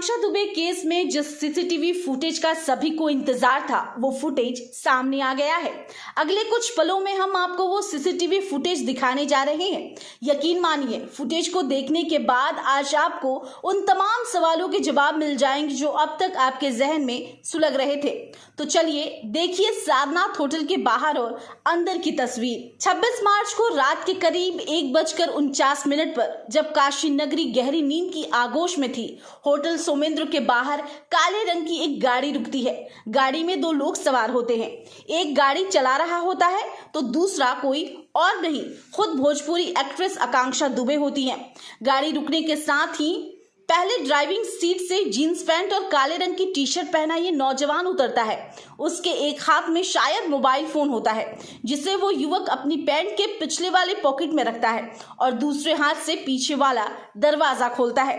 आकांक्षा Dubey case में जिस CCTV footage का सभी को इंतजार था वो फुटेज सामने आ गया है। अगले कुछ पलों में हम आपको वो सीसीटीवी फुटेज दिखाने जा रहे हैं। यकीन मानिए फुटेज को देखने के बाद आज आपको उन तमाम सवालों के जवाब मिल जाएंगे जो अब तक आपके जहन में सुलग रहे थे। तो चलिए देखिए सारनाथ होटल के बाहर और अंदर की तस्वीर। 26 मार्च को रात के करीब 1:49 पर जब काशी नगरी गहरी नींद की आगोश में थी, होटल सोमेंद्र के बाहर काले रंग की एक गाड़ी रुकती है। गाड़ी में 2 लोग सवार होते हैं। एक गाड़ी चला रहा होता है तो दूसरा कोई और नहीं, खुद भोजपुरी एक्ट्रेस आकांक्षा दुबे होती हैं। गाड़ी रुकने के साथ ही पहले ड्राइविंग सीट से जीन्स पैंट और काले रंग की टी-शर्ट पहना ये नौजवान उतरता है। उसके एक हाथ में शायद मोबाइल फोन होता है जिसे वो युवक अपनी पैंट के पिछले वाले पॉकेट में रखता है और दूसरे हाथ से पीछे वाला दरवाजा खोलता है।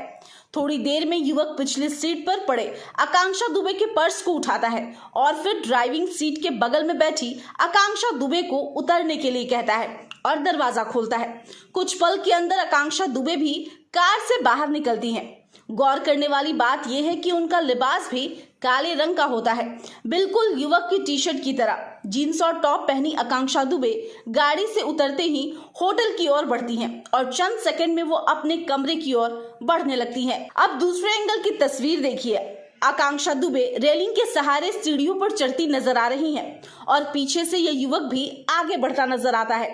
थोड़ी देर में युवक पिछली सीट पर पड़े आकांक्षा दुबे के पर्स को उठाता है और फिर ड्राइविंग सीट के बगल में बैठी आकांक्षा दुबे को उतरने के लिए कहता है और दरवाजा खोलता है। कुछ पल के अंदर आकांक्षा दुबे भी कार से बाहर निकलती हैं। गौर करने वाली बात यह है कि उनका लिबास भी काले रंग का होता है, बिल्कुल युवक की टी-शर्ट की तरह। जीन्स और टॉप पहनी आकांक्षा दुबे गाड़ी से उतरते ही होटल की ओर बढ़ती हैं और चंद सेकंड में वो अपने कमरे की ओर बढ़ने लगती हैं। अब दूसरे एंगल की तस्वीर देखिए। आकांक्षा दुबे रेलिंग के सहारे सीढ़ियों पर चढ़ती नजर आ रही हैं और पीछे से यह युवक भी आगे बढ़ता नजर आता है।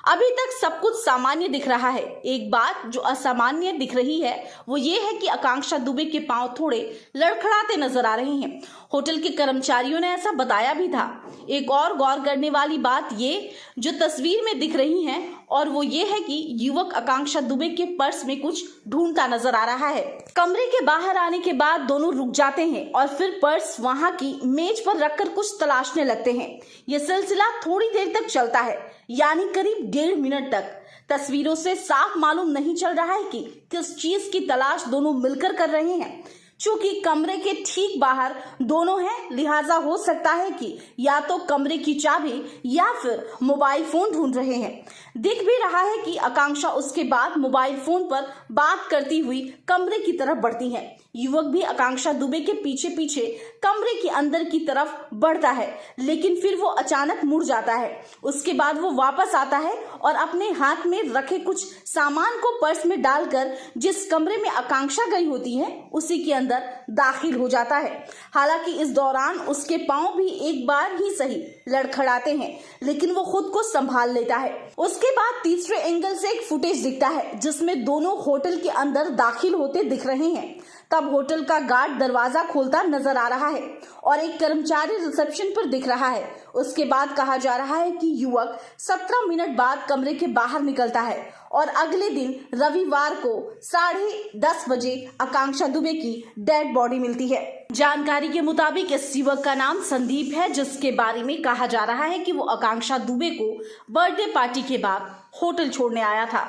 अभी तक सब कुछ सामान्य दिख रहा है। एक बात जो असामान्य दिख रही है वो ये है कि आकांक्षा दुबे के पांव थोड़े लड़खड़ाते नजर आ रहे हैं। होटल के कर्मचारियों ने ऐसा बताया भी था। एक और गौर करने वाली बात ये जो तस्वीर में दिख रही है और वो ये है कि युवक आकांक्षा दुबे के पर्स में कुछ ढूंढता नजर आ रहा है। कमरे के बाहर आने के बाद दोनों रुक जाते हैं और फिर पर्स वहां की मेज पर रखकर कुछ तलाशने लगते हैं। यह सिलसिला थोड़ी देर तक चलता है, यानी करीब 1.5 मिनट तक। तस्वीरों से साफ मालूम नहीं चल रहा है कि किस चीज की तलाश दोनों मिलकर कर रहे हैं। चूंकि कमरे के ठीक बाहर दोनों हैं, लिहाजा हो सकता है कि या तो कमरे की चाबी या फिर मोबाइल फोन ढूंढ रहे हैं। दिख भी रहा है कि आकांक्षा उसके बाद मोबाइल फोन पर बात करती हुई कमरे की तरफ बढ़ती है। युवक भी आकांक्षा दुबे के पीछे पीछे कमरे के अंदर की तरफ बढ़ता है, लेकिन फिर वो अचानक मुड़ जाता है। उसके बाद वो वापस आता है और अपने हाथ में रखे कुछ सामान को पर्स में डालकर जिस कमरे में आकांक्षा गई होती है उसी के अंदर दाखिल हो जाता है। हालांकि इस दौरान उसके पांव भी एक बार ही सही लड़खड़ाते हैं, लेकिन वो खुद को संभाल लेता है। उसके बाद तीसरे एंगल से एक फुटेज दिखता है जिसमें दोनों होटल के अंदर दाखिल होते दिख रहे हैं। तब होटल का गार्ड दरवाजा खोलता नजर आ रहा है और एक कर्मचारी रिसेप्शन पर दिख रहा है। उसके बाद कहा जा रहा है कि युवक 17 मिनट बाद कमरे के बाहर निकलता है और अगले दिन रविवार को 10:30 बजे आकांक्षा दुबे की डेड बॉडी मिलती है। जानकारी के मुताबिक इस युवक का नाम संदीप है, जिसके बारे में कहा जा रहा है कि वो आकांक्षा दुबे को बर्थडे पार्टी के बाद होटल छोड़ने आया था।